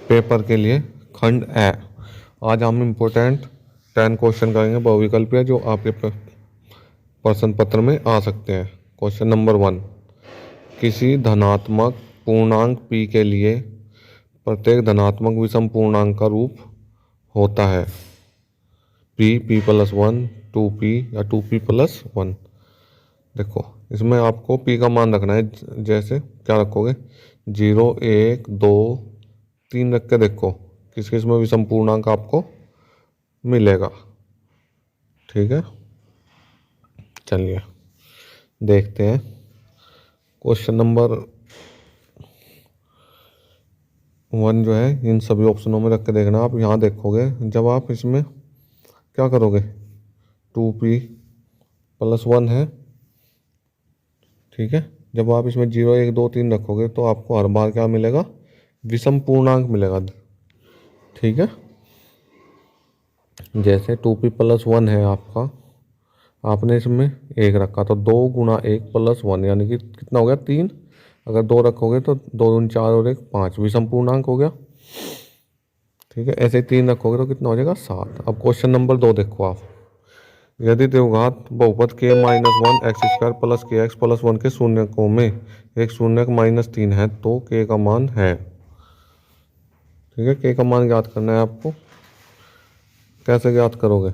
Paper के लिए खंड ए। आज हम इम्पोर्टेंट 10 क्वेश्चन करेंगे बहुविकल्पीय जो आपके प्रश्न पत्र में आ सकते हैं। क्वेश्चन नंबर 1, किसी धनात्मक पूर्णांक p के लिए प्रत्येक धनात्मक विषम पूर्णांक का रूप होता है p प्लस 1, 2p या 2p प्लस 1। देखो इसमें आपको p का मान रखना है। जैसे क्या रखोगे, 0, 1, 2, 3 रख के देखो किस किस में विषम पूर्णांक आपको मिलेगा। ठीक है, चलिए देखते हैं। क्वेश्चन नंबर 1 जो है इन सभी ऑप्शनों में रख के देखना। आप यहाँ देखोगे जब आप इसमें क्या करोगे, 2p प्लस 1 है। ठीक है, जब आप इसमें 0, 1, 2, 3 रखोगे तो आपको हर बार क्या मिलेगा, विषम पूर्णांक मिलेगा। ठीक है, जैसे 2p प्लस 1 है आपका, आपने इसमें 1 रखा तो 2 गुणा 1 प्लस 1 यानी कि कितना हो गया, 3। अगर 2 रखोगे तो 2 दूनी 4 और 1 5, विषम पूर्णांक हो गया। ठीक है, ऐसे ही 3 रखोगे तो कितना हो जाएगा, 7। अब क्वेश्चन नंबर 2 देखो आप, यदि द्विघात बहुपद k minus 1 x square plus के एक्स प्लस 1 के शून्यकों में एक शून्यक माइनस 3 है तो k का मान है। ठीक है, k का मान ज्ञात करना है आपको। कैसे ज्ञात करोगे,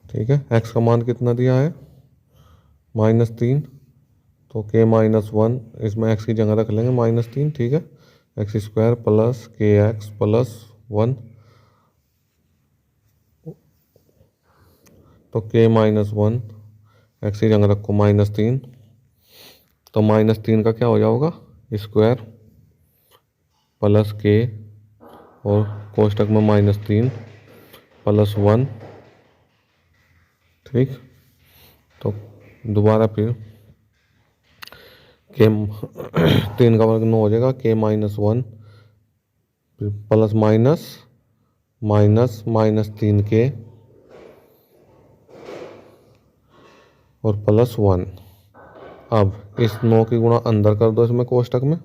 ठीक है, x का मान कितना दिया है, -3, तो k माइनस 1, इसमें x की जगह रख लेंगे -3। ठीक है, एक्स स्क्वायर प्लस के एक्स प्लस 1, तो k माइनस 1 एक्स की जगह रखो -3, तो -3 का क्या हो जाएगा, स्क्वायर प्लस k और कोष्टक में -3 प्लस 1। ठीक, तो दोबारा फिर के 3 का वर्ग 9 हो जाएगा, k माइनस 1 फिर प्लस माइनस माइनस -3k और प्लस 1। अब इस 9 की गुणा अंदर कर दो इसमें कोष्टक में,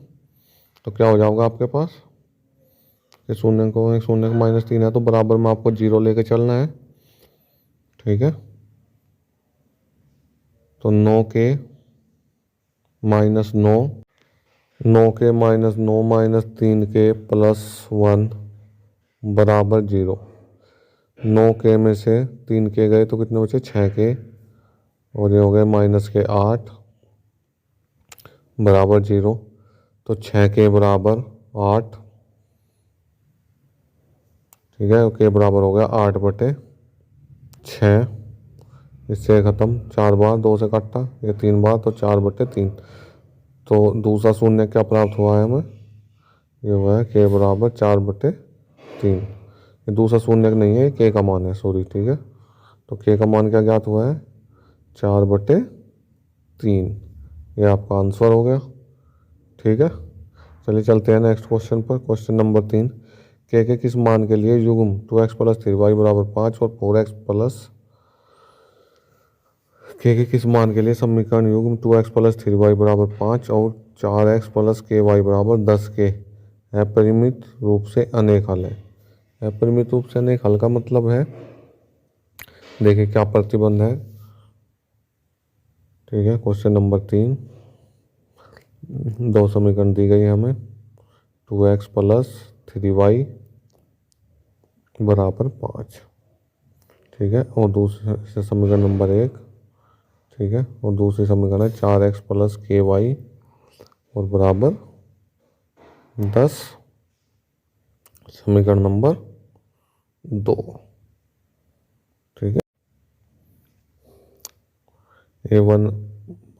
तो क्या हो जाएगा आपके पास, ये शून्य को -3 है तो बराबर में आपको 0 लेके चलना है। ठीक है, तो 9k minus 9, 9k minus 9 minus 3k plus 1 बराबर 0। 9k में से 3k गए तो कितने बचे, 6k, और ये हो गए -8 बराबर 0। तो 6k बराबर 8। ठीक है, k बराबर हो गया 8/6। इससे ख़त्म, 4 बार 2 से काटा, ये 3 बार तो 4/3। तो दूसरा शून्य क्या प्राप्त हुआ है हमें, ये हुआ है k बराबर 4/3। ये दूसरा शून्य नहीं है, k का मान है, सॉरी। ठीक है, तो k का मान क्या ज्ञात हुआ है, 4/3। ये आपका आंसर हो गया। ठीक है, चलिए चलते हैं नेक्स्ट क्वेश्चन पर। क्वेश्चन नंबर 3, के किस मान के लिए युग्म 2x प्लस 3y बराबर 5 और 4x प्लस के किस मान के लिए समीकरण युग्म 2x प्लस 3y बराबर 5 और 4x प्लस ky बराबर 10 के अपरिमित रूप से अनेक हल है। अपरिमित रूप से अनेक हल का मतलब है, देखिए क्या प्रतिबंध है। ठीक है, क्वेश्चन नंबर 3, 2 समीकरण दी गई है हमें, 2x प्लस 3y बराबर 5। ठीक है, और दूसरे समीकरण नंबर 1। ठीक है, और दूसरी समीकरण है 4x प्लस ky और बराबर 10। समीकरण नंबर 2। ठीक है, a1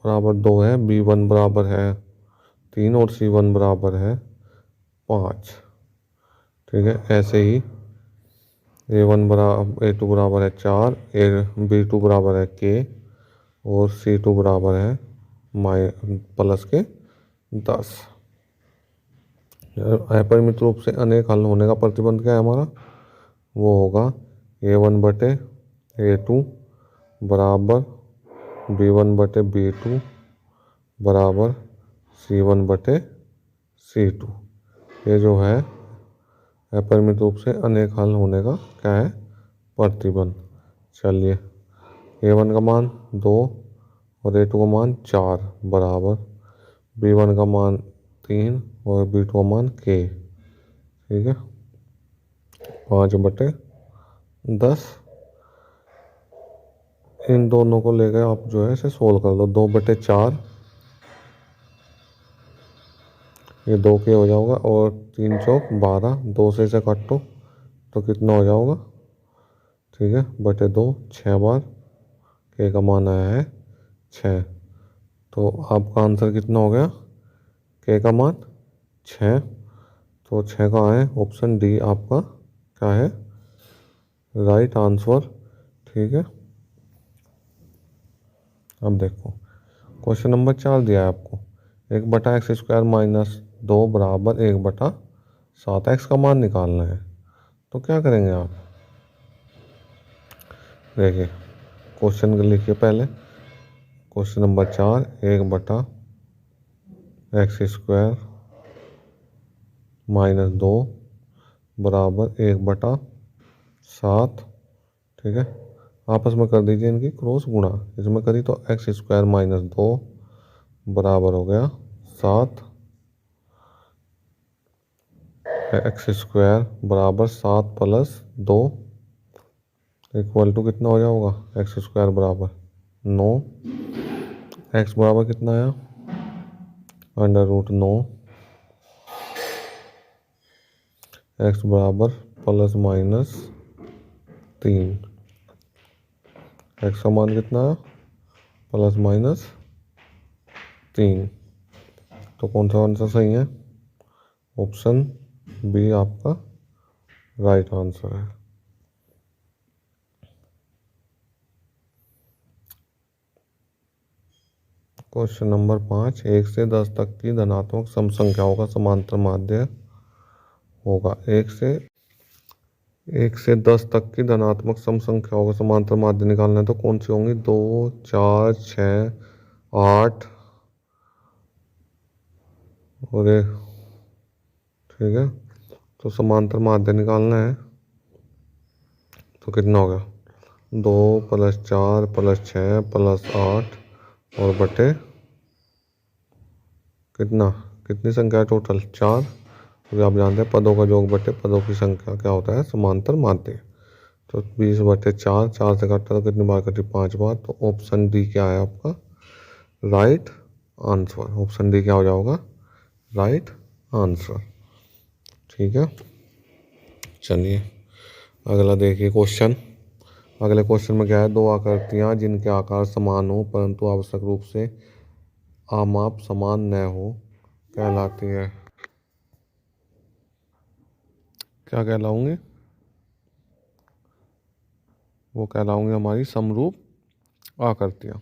बराबर 2 है, b1 बराबर है 3 और c1 बराबर है 5। ठीक है, ऐसे ही a1 बराबर a2 बराबर है 4, b2 बराबर है k और c2 बराबर है प्लस के 10। अपरिमित रूप से अनेक हल होने का प्रतिबंध क्या है हमारा, वो होगा a1/a2 बराबर B1/B2 बराबर C1/C2। ये जो है अपरिमित रूप से अनेक हल होने का क्या है, प्रतिबंध। चलिए A1 का मान 2 और A2 का मान 4 बराबर B1 का मान 3 और B2 का मान K। ठीक है, 5/10। इन दोनों को लेकर आप जो है इसे सोल्व कर लो। 2/4, ये 2 के हो जाएगा और 3 चौक 12, 2 से इसे काटो तो कितना हो जाएगा, ठीक है, बटे 2 6 बार। के का मान आया है 6। तो आपका आंसर कितना हो गया, के का मान 6। तो 6 का है ऑप्शन डी आपका क्या है, राइट आंसर। ठीक है, अब देखो क्वेश्चन नंबर 4 दिया है आपको। 1/x² - 2 बराबर 1/7। x का मान निकालना है। तो क्या करेंगे आप, देखिए क्वेश्चन लिखिए पहले। क्वेश्चन नंबर 4, 1/x² - 2 बराबर 1/7। ठीक है, आपस में कर दीजिए इनकी क्रॉस गुणा। इसमें करी तो x² - 2 बराबर हो गया 7। x² बराबर 7 + 2 इक्वल टू कितना हो जाएगा, x² बराबर 9। x बराबर कितना आया, √9। x बराबर ±3। x का मान कितना है, ±3। तो कौन सा आंसर सही है, ऑप्शन बी आपका राइट आंसर है। क्वेश्चन नंबर 5, 1 से 10 तक की धनात्मक सम संख्याओं का समांतर माध्य होगा। 1 से 10 तक की धनात्मक सम संख्याओं का समांतर माध्य निकालना है। तो कौन सी होंगी, 2 4 6 8 और ठीक है। तो समांतर माध्य निकालना है तो कितना हो गया, 2 + 4 + 6 + 8 और बटे कितना, कितनी संख्या है टोटल 4। तो आप जानते हैं पदों का योग बटे पदों की संख्या क्या होता है, समांतर माध्य। तो 20/4, 4 से काटा तो कितनी बार कटी, 5 बार। तो ऑप्शन डी क्या है आपका राइट आंसर। ऑप्शन डी क्या हो जाएगा, राइट आंसर। ठीक है, चलिए अगला देखिए क्वेश्चन। अगले क्वेश्चन में क्या है, 2 आकृतियां जिनके आकार समान हो परंतु आवश्यक रूप से आमाप समान न हो कहलाती है, क्या कहलाऊंगी, वो कहलाऊंगी हमारी समरूप आकृतियां।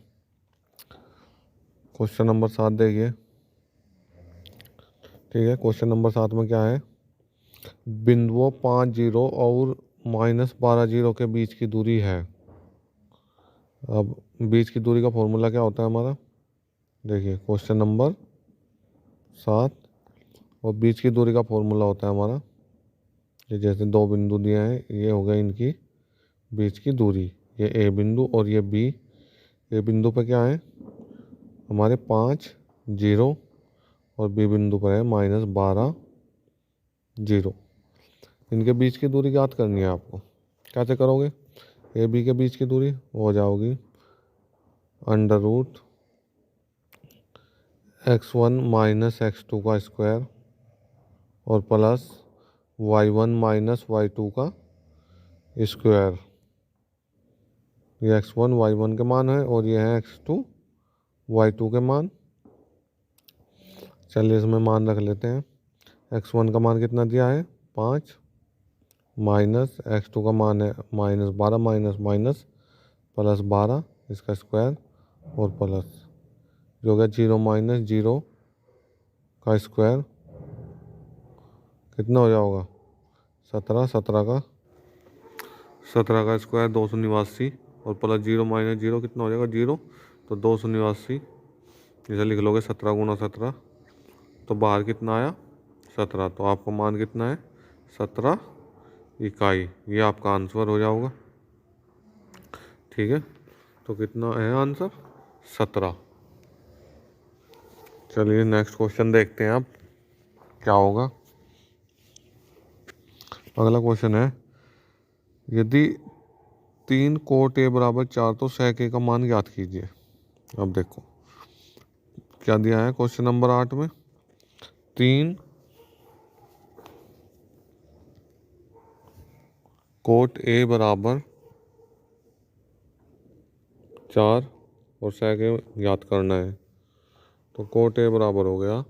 क्वेश्चन नंबर 7 देखिए। ठीक है, क्वेश्चन नंबर 7 में क्या है, बिंदुओं 5 0 और -12 0 के बीच की दूरी है। अब बीच की दूरी का फॉर्मूला क्या होता है हमारा, देखिए क्वेश्चन नंबर 7 और बीच की दूरी का फॉर्मूला होता है हमारा, ये जैसे 2 बिंदु दिए हैं, ये हो गया इनकी बीच की दूरी। ये ए बिंदु और ये बी। ए बिंदु पर क्या है हमारे 5 0 और बी बिंदु पर है -12 0। इनके बीच की दूरी ज्ञात करनी है आपको। कैसे करोगे, ए बी के बीच की दूरी हो जाओगी √x1 - x2 का स्क्वायर और प्लस y1 - y2 का स्क्वायर। ये x1 y1 के मान है और ये है x2 y2 के मान। चलिए इसमें मान रख लेते हैं। x1 का मान कितना दिया है 5 माइनस x2 का मान है -12 माइनस माइनस +12 इसका स्क्वायर और प्लस जो गया 0 - 0 का स्क्वायर कितना हो जाएगा 17 17 का स्क्वायर 289 और प्लस 0 माइनस 0 कितना हो जाएगा 0। तो 289 इसे लिख लोगे 17 गुना 17। तो बाहर कितना आया 17। तो आपका मान कितना है 17 इकाई। ये आपका आंसर हो जाएगा। ठीक है, तो कितना है आंसर 17। चलिए नेक्स्ट क्वेश्चन देखते हैं आप क्या होगा। अगला क्वेश्चन है यदि 3 कोट ए बराबर 4 तो sec a का मान ज्ञात कीजिए। अब देखो क्या दिया है क्वेश्चन नंबर 8 में। 3 कोट ए बराबर 4 और sec a ज्ञात करना है। तो कोट ए बराबर हो गया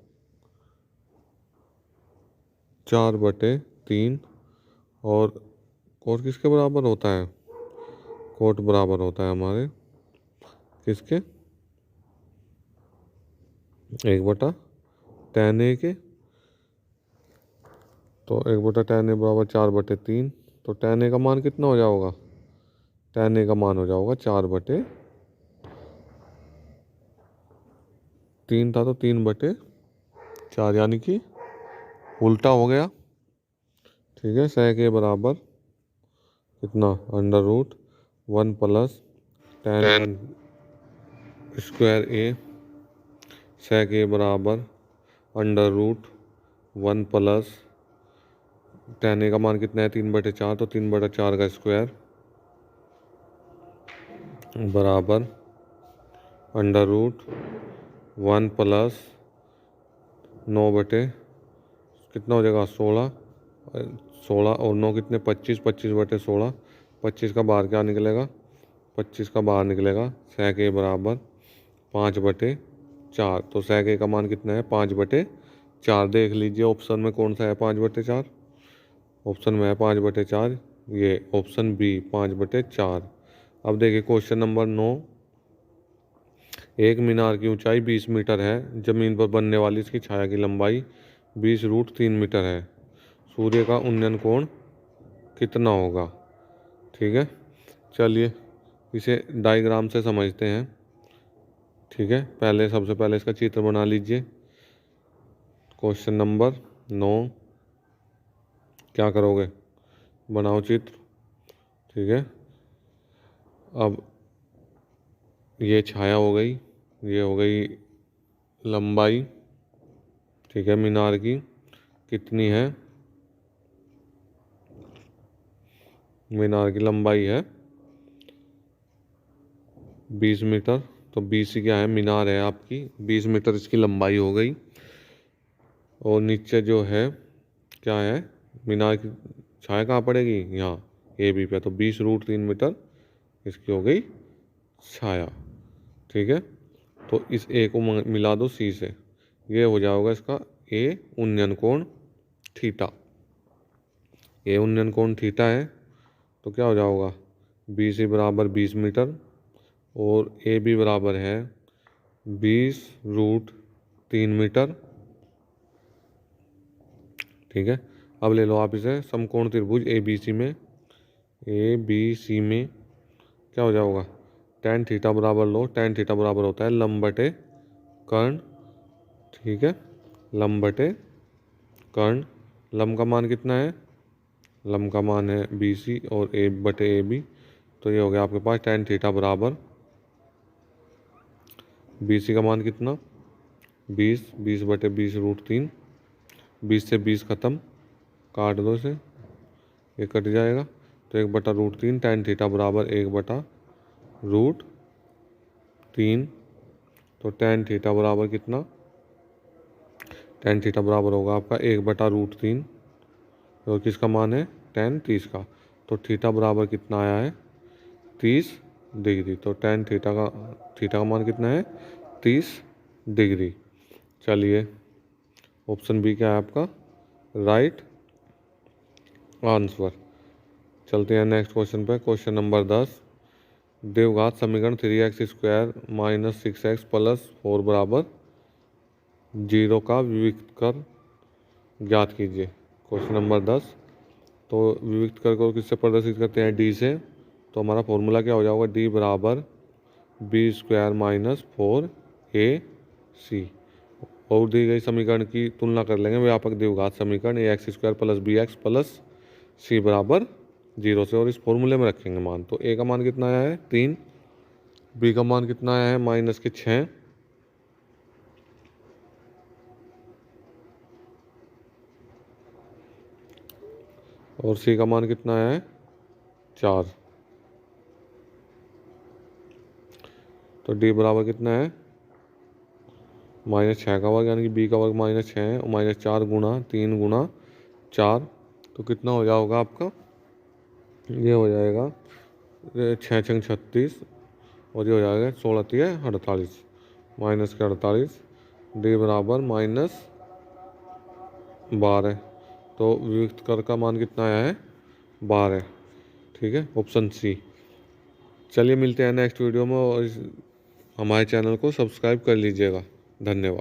4/3 और कोट किसके बराबर होता है, कोट बराबर होता है हमारे किसके 1/tan a के। तो 1/tan a बराबर 4/3। तो tan a का मान कितना हो जाएगा, tan a का मान हो जाएगा 4/3 था तो 3/4 यानी कि उल्टा हो गया। ठीक है, sec a बराबर कितना √1 plus tan square a। sec a बराबर √1 प्लस tan a का मान कितना है 3/4। तो 3/4 का स्क्वायर बराबर √1 प्लस 9 कितना हो जाएगा 16। 16 और 9 कितने 25, 25/16। 25 का बाहर क्या निकलेगा, 25 का बाहर निकलेगा। sec a बराबर 5/4। तो sec a का मान कितना है 5/4। देख लीजिए ऑप्शन में कौन सा है 5/4। ऑप्शन में है 5/4, ये ऑप्शन बी 5/4। अब देखिए क्वेश्चन नंबर 9। एक मीनार की ऊंचाई 20 मीटर है, जमीन पर बनने वाली इसकी छाया की लंबाई 20√3 मीटर है। सूर्य का उन्नयन कोण कितना होगा। ठीक है, चलिए इसे डायग्राम से समझते हैं। ठीक है, पहले सबसे पहले इसका चित्र बना लीजिए। क्वेश्चन नंबर 9 क्या करोगे, बनाओ चित्र। ठीक है, अब ये छाया हो गई, ये हो गई लंबाई। ठीक है, मीनार की कितनी है, मीनार की लंबाई है 20 मीटर। तो 20 क्या है, मीनार है आपकी 20 मीटर इसकी लंबाई हो गई। और नीचे जो है क्या है, मीनार की छाया कहाँ पड़ेगी, यहाँ ए बी पे। तो 20√3 मीटर इसकी हो गई छाया। ठीक है, तो इस ए को मिला दो सी से, ये हो जाएगा इसका ए उन्नयन कोण थीटा। ए उन्नयन कोण थीटा है तो क्या हो जाएगा, बी सी बराबर 20 मीटर और ए बी बराबर है 20√3 मीटर। ठीक है, अब ले लो आप इसे समकोण त्रिभुज ए बी सी में, ए बी सी में क्या हो जाएगा, tan थीटा बराबर लो। tan थीटा बराबर होता है लंब बटे कर्ण। ठीक है, लंब बटे कर्ण। लंब का मान कितना है, लंब का मान है बी सी और ए बटे ए बी। तो ये हो गया आपके पास tan थीटा बराबर बी सी का मान कितना 20, 20/20√3। 20 से 20 खत्म, काट दो इसे, ये कट जाएगा। तो 1/√3 tan थीटा बराबर 1/√3। तो tan थीटा बराबर कितना, tan थीटा बराबर होगा आपका 1/√3 और किसका मान है tan 30 का। तो थीटा बराबर कितना आया है 30 डिग्री। तो tan थीटा का मान कितना है 30 डिग्री। चलिए ऑप्शन बी क्या है आपका राइट आंसर। चलते हैं नेक्स्ट क्वेश्चन पे। Question number 10। द्विघात समीकरण 3x² - 6x + 4 बराबर 0 का विविक्त कर ज्ञात कीजिए। Question number 10। तो विविक्त कर को किससे प्रदर्शित करते हैं, डी से। तो हमारा फॉर्मूला क्या हो जाएगा, डी बराबर बी स्क्वायर माइनस 4ac। और दी गई समीकरण की तुलना कर लेंगे व्यापक द्विघात समीकरण A X square plus B X plus C बराबर 0 से, और इस फॉर्मूले में रखेंगे मान। तो ए का मान कितना आया है 3, बी का मान कितना आया है -6, और सी का मान कितना आया है 4। तो डी बराबर कितना है -6 का वर्ग, यानी कि बी का वर्ग -6 है, और -4 गुणा 3 गुणा 4, तो कितना हो जाएगा आपका, ये हो जाएगा 6 छंग 36, और ये हो जाएगा 16 3 48, -48, डी बराबर -12। तो वियुक्त कर का मान कितना आया है 12। ठीक है, ऑप्शन सी। चलिए मिलते हैं नेक्स्ट वीडियो में, और हमारे चैनल को सब्सक्राइब कर लीजिएगा। धन्यवाद।